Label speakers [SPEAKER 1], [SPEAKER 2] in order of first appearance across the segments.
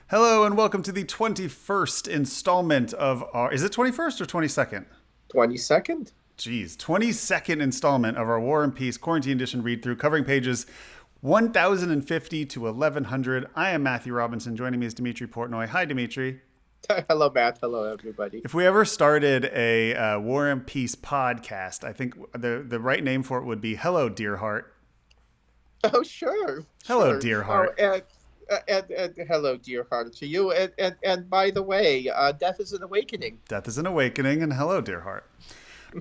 [SPEAKER 1] Hello and welcome to the 21st installment of our. Is it 21st or 22nd?
[SPEAKER 2] 22nd?
[SPEAKER 1] Geez, 22nd installment of our War and Peace Quarantine Edition read through, covering pages 1050 to 1100. I am Matthew Robinson. Joining me is Dimitri Portnoy. Hi, Dimitri.
[SPEAKER 2] Hello, Matt. Hello, everybody.
[SPEAKER 1] If we ever started a War and Peace podcast, I think the right name for it would be Hello, Dear Heart.
[SPEAKER 2] Oh, sure,
[SPEAKER 1] Hello,
[SPEAKER 2] sure.
[SPEAKER 1] Dear
[SPEAKER 2] Oh,
[SPEAKER 1] Heart.
[SPEAKER 2] and hello, dear heart, to you. And by the way, death is an awakening.
[SPEAKER 1] Death is an awakening, and hello, dear heart.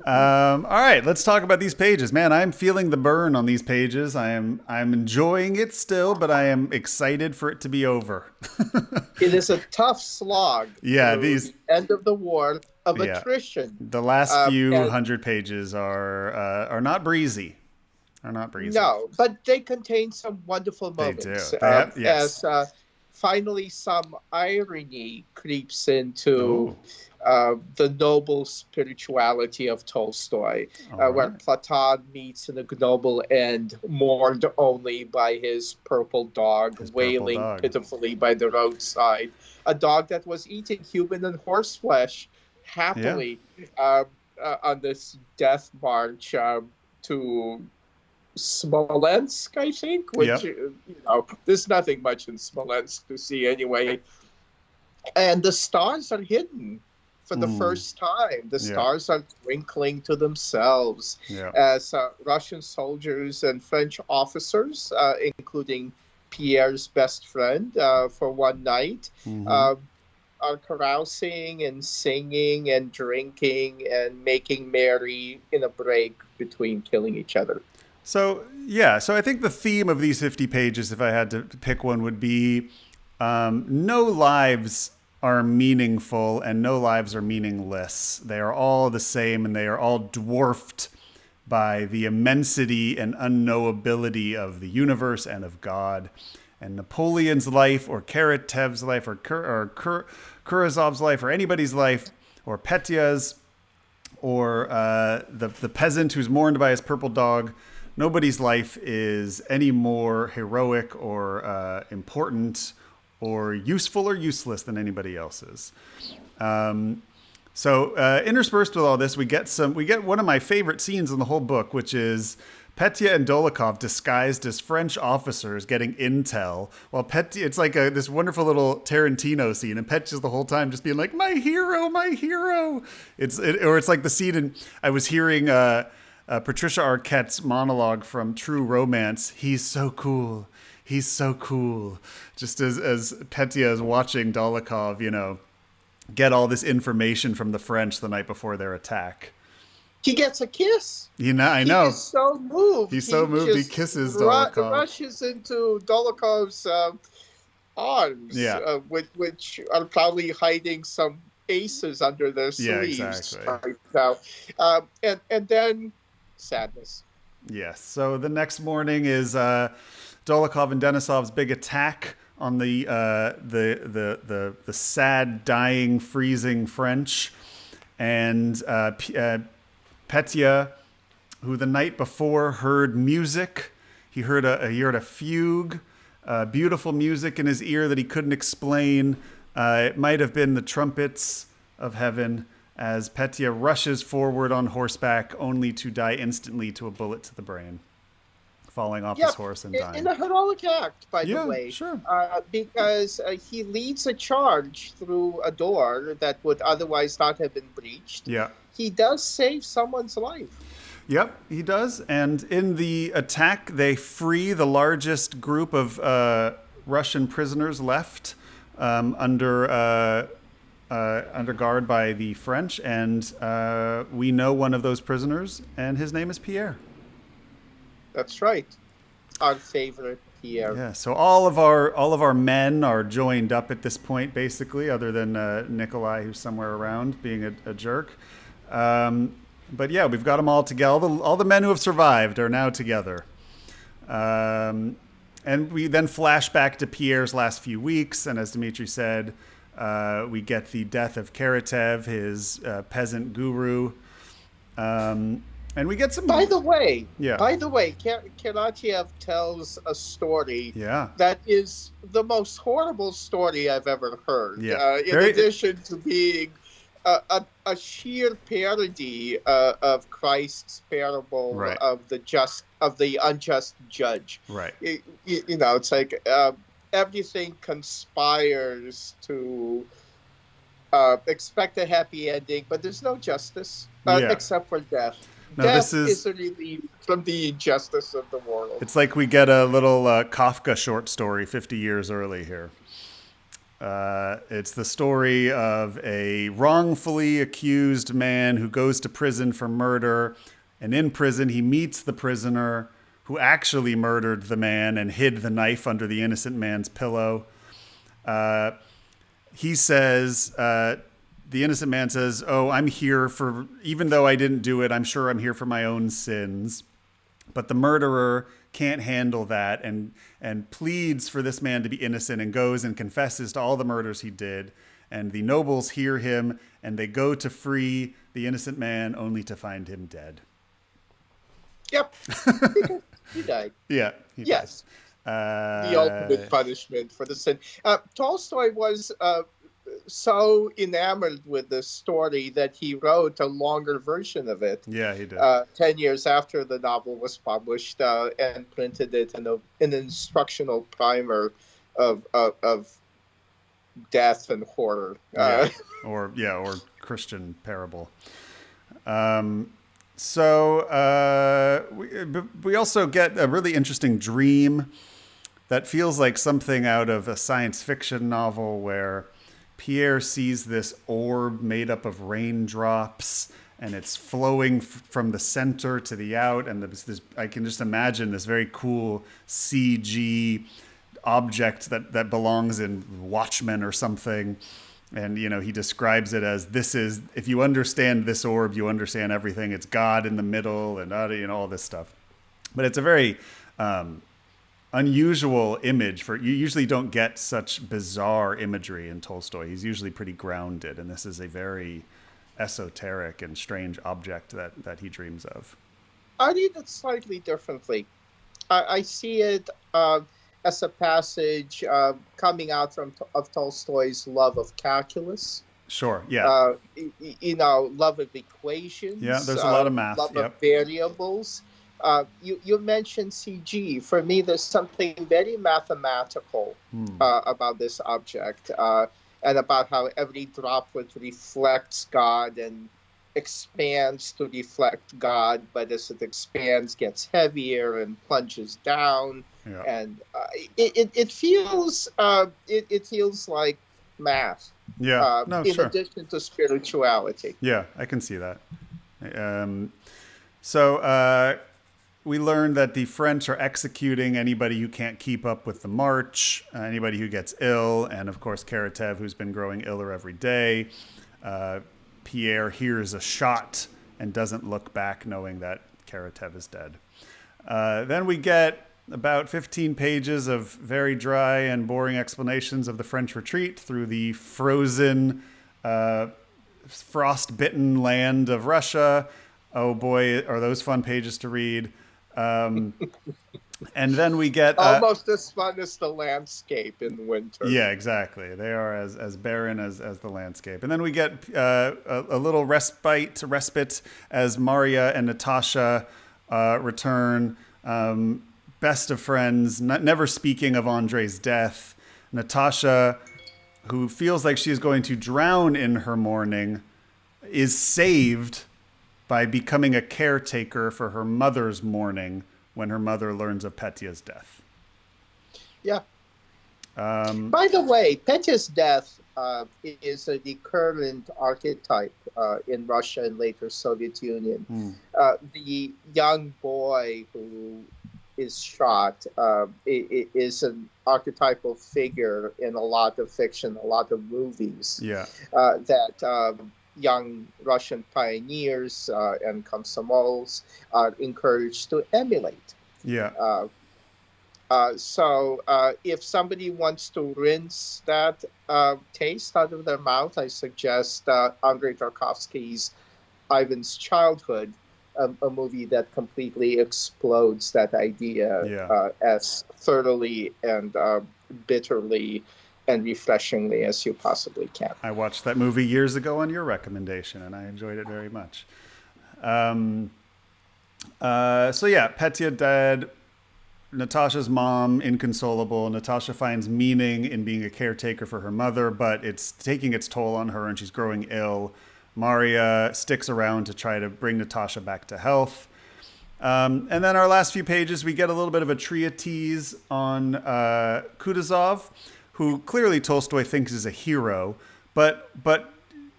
[SPEAKER 1] All right, let's talk about these pages. Man, I'm feeling the burn on these pages. I'm enjoying it still, but I am excited for it to be over.
[SPEAKER 2] It is a tough slog
[SPEAKER 1] Yeah,
[SPEAKER 2] through
[SPEAKER 1] these
[SPEAKER 2] the end of the war of
[SPEAKER 1] yeah.
[SPEAKER 2] attrition.
[SPEAKER 1] The last few
[SPEAKER 2] And
[SPEAKER 1] hundred pages are not breezy. Are not breezy.
[SPEAKER 2] no, but they contain some wonderful
[SPEAKER 1] They do.
[SPEAKER 2] moments.
[SPEAKER 1] They have yes.
[SPEAKER 2] As finally some irony creeps into
[SPEAKER 1] Oh,
[SPEAKER 2] the noble spirituality of Tolstoy,
[SPEAKER 1] all
[SPEAKER 2] where
[SPEAKER 1] right.
[SPEAKER 2] Platon meets an ignoble end, mourned only by his purple dog,
[SPEAKER 1] His purple
[SPEAKER 2] wailing
[SPEAKER 1] dog.
[SPEAKER 2] pitifully by the roadside. A dog that was eating human and horse flesh
[SPEAKER 1] Yeah.
[SPEAKER 2] happily on this death march to Smolensk, I think, which,
[SPEAKER 1] Yep.
[SPEAKER 2] there's nothing much in Smolensk to see anyway. And the stars are hidden for the
[SPEAKER 1] Mm,
[SPEAKER 2] first time. The
[SPEAKER 1] yeah.
[SPEAKER 2] stars are twinkling to themselves
[SPEAKER 1] Yeah.
[SPEAKER 2] as Russian soldiers and French officers, including Pierre's best friend for one night,
[SPEAKER 1] Mm-hmm.
[SPEAKER 2] uh, are carousing and singing and drinking and making merry in a break between killing each other.
[SPEAKER 1] So yeah, so I think the theme of these 50 pages, if I had to pick one, would be no lives are meaningful and no lives are meaningless. They are all the same and they are all dwarfed by the immensity and unknowability of the universe and of God. And Napoleon's life, or Karatev's life, or Kurazov's life, or anybody's life, or Petya's, or the peasant who's mourned by his purple dog. Nobody's life is any more heroic or important or useful or useless than anybody else's. So interspersed with all this, we get one of my favorite scenes in the whole book, which is Petya and Dolokhov disguised as French officers getting intel, while Petya, it's like this wonderful little Tarantino scene, and Petya's the whole time just being like, "My hero, my hero." Or it's like the scene in I was hearing Patricia Arquette's monologue from True Romance. He's so cool. He's so cool. Just as Petya is watching Dolokhov, get all this information from the French the night before their attack.
[SPEAKER 2] He gets a kiss.
[SPEAKER 1] I
[SPEAKER 2] He
[SPEAKER 1] know.
[SPEAKER 2] is so moved.
[SPEAKER 1] He's so
[SPEAKER 2] He
[SPEAKER 1] moved he
[SPEAKER 2] just
[SPEAKER 1] kisses Dolokhov.
[SPEAKER 2] rushes into Dólokhov's arms,
[SPEAKER 1] Yeah.
[SPEAKER 2] which are probably hiding some aces under their
[SPEAKER 1] Yeah,
[SPEAKER 2] sleeves
[SPEAKER 1] exactly.
[SPEAKER 2] right now. And then sadness.
[SPEAKER 1] Yes. So the next morning is Dolokhov and Denisov's big attack on the sad, dying, freezing French, and Petya, who the night before heard music. He heard a fugue, beautiful music in his ear that he couldn't explain. It might have been the trumpets of heaven, as Petya rushes forward on horseback, only to die instantly to a bullet to the brain, falling off his
[SPEAKER 2] Yep,
[SPEAKER 1] horse and
[SPEAKER 2] in
[SPEAKER 1] dying.
[SPEAKER 2] a heroic act, by the
[SPEAKER 1] Yeah,
[SPEAKER 2] way,
[SPEAKER 1] sure.
[SPEAKER 2] because he leads a charge through a door that would otherwise not have been breached.
[SPEAKER 1] Yeah.
[SPEAKER 2] He does save someone's life.
[SPEAKER 1] Yep, he does. And in the attack, they free the largest group of Russian prisoners left under guard by the French. And we know one of those prisoners, and his name is Pierre.
[SPEAKER 2] That's right. Our favorite Pierre.
[SPEAKER 1] Yeah. So all of our men are joined up at this point, basically, other than Nikolai, who's somewhere around being a jerk. But yeah, we've got them all together. All the men who have survived are now together. And we then flash back to Pierre's last few weeks. And as Dmitry said, we get the death of Karatev, his peasant guru. And we get some.
[SPEAKER 2] By the way,
[SPEAKER 1] Yeah.
[SPEAKER 2] Keratiev tells a story
[SPEAKER 1] Yeah.
[SPEAKER 2] that is the most horrible story I've ever heard.
[SPEAKER 1] Yeah.
[SPEAKER 2] In addition to being a sheer parody of Christ's parable
[SPEAKER 1] Right.
[SPEAKER 2] of the unjust judge.
[SPEAKER 1] Right.
[SPEAKER 2] It's like everything conspires to expect a happy ending, but there's no justice except for death.
[SPEAKER 1] No,
[SPEAKER 2] Death
[SPEAKER 1] this is
[SPEAKER 2] a relief from the injustice of the world.
[SPEAKER 1] It's like we get a little Kafka short story 50 years early here. It's the story of a wrongfully accused man who goes to prison for murder. And in prison, he meets the prisoner who actually murdered the man and hid the knife under the innocent man's pillow. He says, the innocent man says, "Oh, I'm here for, even though I didn't do it, I'm sure I'm here for my own sins." But the murderer can't handle that and pleads for this man to be innocent and goes and confesses to all the murders he did. And the nobles hear him and they go to free the innocent man only to find him dead.
[SPEAKER 2] Yep. He died.
[SPEAKER 1] Yeah.
[SPEAKER 2] Yes. The ultimate punishment for the sin. Tolstoy was so enamored with the story that he wrote a longer version of it.
[SPEAKER 1] Yeah, he did.
[SPEAKER 2] 10 years after the novel was published, and printed it in an instructional primer of death and horror.
[SPEAKER 1] Or Christian parable. We also get a really interesting dream that feels like something out of a science fiction novel where Pierre sees this orb made up of raindrops and it's flowing from the center to the out. And I can just imagine this very cool CG object that belongs in Watchmen or something. And, he describes it as, this is, if you understand this orb, you understand everything. It's God in the middle and, all this stuff. But it's a very unusual image you usually don't get such bizarre imagery in Tolstoy. He's usually pretty grounded. And this is a very esoteric and strange object that he dreams of.
[SPEAKER 2] I read it slightly differently. I see it as a passage coming out of Tolstoy's love of calculus.
[SPEAKER 1] Sure, yeah.
[SPEAKER 2] Love of equations.
[SPEAKER 1] Yeah, there's a lot of math.
[SPEAKER 2] Love of variables. You mentioned CG. For me, there's something very mathematical about this object, and about how every droplet reflects God and expands to reflect God, but as it expands, gets heavier and plunges down.
[SPEAKER 1] Yeah.
[SPEAKER 2] And it feels like math.
[SPEAKER 1] Yeah,
[SPEAKER 2] in addition to spirituality.
[SPEAKER 1] Yeah, I can see that. So we learned that the French are executing anybody who can't keep up with the march, anybody who gets ill, and of course Karatev, who's been growing iller every day. Pierre hears a shot and doesn't look back, knowing that Karatev is dead. Then we get about 15 pages of very dry and boring explanations of the French retreat through the frozen, frost-bitten land of Russia. Oh boy, are those fun pages to read. And then we get
[SPEAKER 2] almost as fun as the landscape in winter.
[SPEAKER 1] Yeah, exactly. They are as barren as the landscape. And then we get a little respite as Maria and Natasha return. Best of friends, never speaking of Andrei's death. Natasha, who feels like she is going to drown in her mourning, is saved by becoming a caretaker for her mother's mourning when her mother learns of Petya's death.
[SPEAKER 2] Yeah. By the way, Petya's death is a recurrent archetype in Russia and later Soviet Union. The young boy who is shot is an archetypal figure in a lot of fiction, a lot of movies.
[SPEAKER 1] Yeah.
[SPEAKER 2] That young Russian pioneers and komsomols are encouraged to emulate.
[SPEAKER 1] Yeah.
[SPEAKER 2] So if somebody wants to rinse that taste out of their mouth, I suggest Andrei Tarkovsky's Ivan's Childhood, a movie that completely explodes that idea as thoroughly and bitterly and refreshingly as you possibly can.
[SPEAKER 1] I watched that movie years ago on your recommendation, and I enjoyed it very much. So yeah, Petya dead. Natasha's mom inconsolable. Natasha finds meaning in being a caretaker for her mother, but it's taking its toll on her and she's growing ill. Maria sticks around to try to bring Natasha back to health. And then our last few pages, we get a little bit of a treatise on Kutuzov, who clearly Tolstoy thinks is a hero, but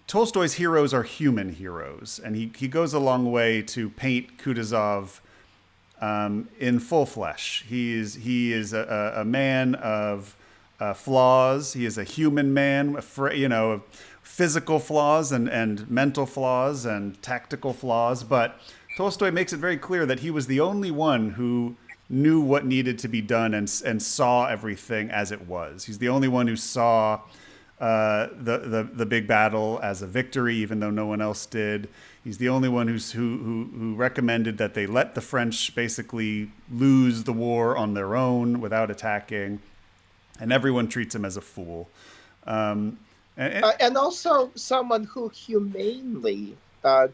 [SPEAKER 1] Tolstoy's heroes are human heroes, and he goes a long way to paint Kutuzov in full flesh. He is a man of flaws. He is a human man, physical flaws and mental flaws and tactical flaws. But Tolstoy makes it very clear that he was the only one who knew what needed to be done and saw everything as it was. He's the only one who saw the big battle as a victory, even though no one else did. He's the only one who recommended that they let the French basically lose the war on their own without attacking, and everyone treats him as a fool. And
[SPEAKER 2] also someone who humanely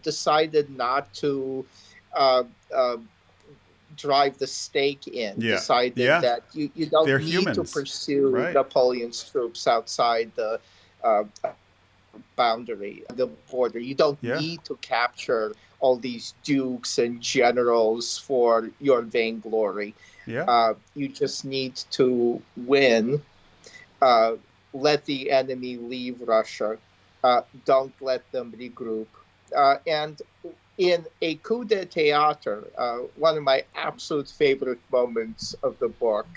[SPEAKER 2] decided not to drive the stake in, decided that you don't
[SPEAKER 1] They're
[SPEAKER 2] need
[SPEAKER 1] humans.
[SPEAKER 2] to pursue Napoleon's troops outside the boundary, the border. You don't need to capture all these dukes and generals for your vainglory. You just need to win, let the enemy leave Russia, don't let them regroup. And in a coup de théâtre, one of my absolute favorite moments of the book,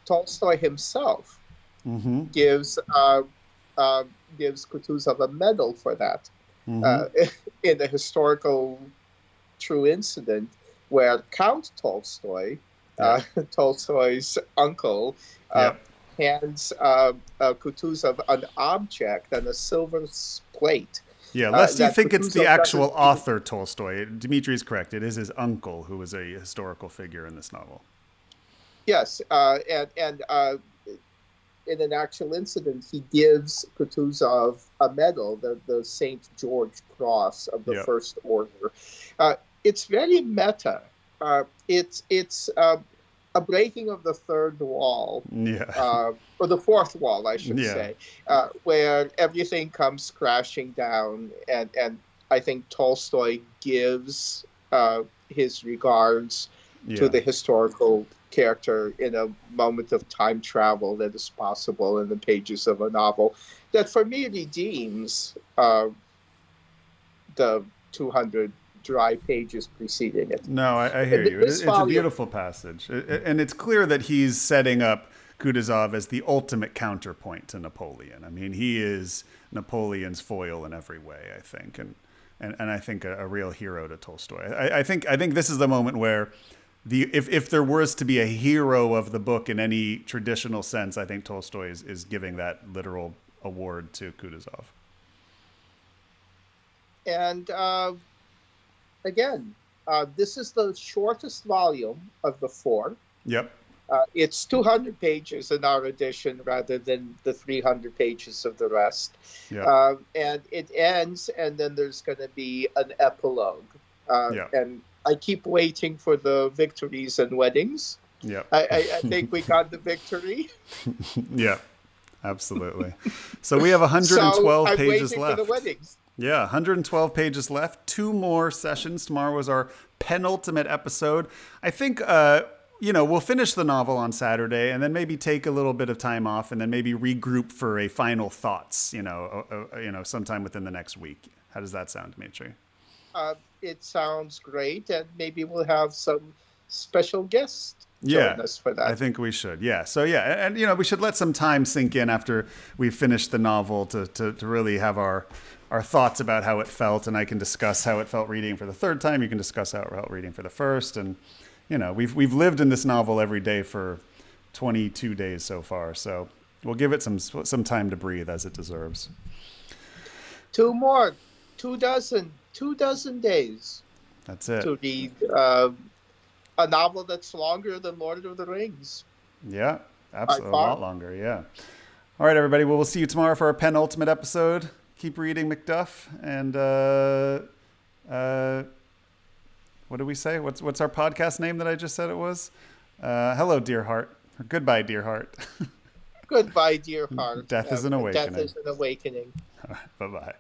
[SPEAKER 2] Tolstoy himself gives Kutuzov a medal for that in a historical true incident where Count Tolstoy, Tolstoy's uncle, hands Kutuzov an object and a silver plate.
[SPEAKER 1] Yeah, lest you think it's the actual author, Tolstoy. Dmitry is correct. It is his uncle who is a historical figure in this novel.
[SPEAKER 2] Yes, and in an actual incident, he gives Kutuzov a medal, the St. George Cross of the First Order. It's very meta. It's a breaking of the third wall, or the fourth wall, I should say, where everything comes crashing down, and I think Tolstoy gives his regards to the historical character in a moment of time travel that is possible in the pages of a novel that, for me, redeems the 200 dry pages preceding it.
[SPEAKER 1] No, I hear you. It's a beautiful passage. And it's clear that he's setting up Kutuzov as the ultimate counterpoint to Napoleon. I mean, he is Napoleon's foil in every way, I think. And I think a real hero to Tolstoy. I think this is the moment where if there was to be a hero of the book in any traditional sense, I think Tolstoy is giving that literal award to Kutuzov.
[SPEAKER 2] And again, this is the shortest volume of the four.
[SPEAKER 1] Yep.
[SPEAKER 2] It's 200 pages in our edition rather than the 300 pages of the rest.
[SPEAKER 1] Yep.
[SPEAKER 2] And it ends, and then there's going to be an epilogue. And I keep waiting for the victories and weddings.
[SPEAKER 1] Yeah.
[SPEAKER 2] I think we got the victory.
[SPEAKER 1] Yeah, absolutely. So we have 112 pages left.
[SPEAKER 2] I'm waiting for the weddings.
[SPEAKER 1] Yeah, 112 pages left. 2 more sessions. Tomorrow was our penultimate episode. I think, we'll finish the novel on Saturday and then maybe take a little bit of time off and then maybe regroup for a final thoughts, sometime within the next week. How does that sound, Dmitry?
[SPEAKER 2] It sounds great, and maybe we'll have some special guests join us for that.
[SPEAKER 1] I think we should. Yeah. So and we should let some time sink in after we've finished the novel to really have our thoughts about how it felt, and I can discuss how it felt reading for the third time. You can discuss how it felt reading for the first, and we've lived in this novel every day for 22 days so far. So we'll give it some time to breathe as it deserves.
[SPEAKER 2] 2 more, 2 dozen days.
[SPEAKER 1] That's it.
[SPEAKER 2] to read a novel that's longer than Lord of the Rings.
[SPEAKER 1] Yeah, absolutely. A lot longer, yeah. All right, everybody. Well, we'll see you tomorrow for our penultimate episode. Keep reading Macduff. And what did we say? What's our podcast name that I just said it was? Hello, dear heart. Or goodbye, dear heart.
[SPEAKER 2] Goodbye, dear heart.
[SPEAKER 1] Death is an awakening.
[SPEAKER 2] Death is an awakening.
[SPEAKER 1] All right, bye-bye.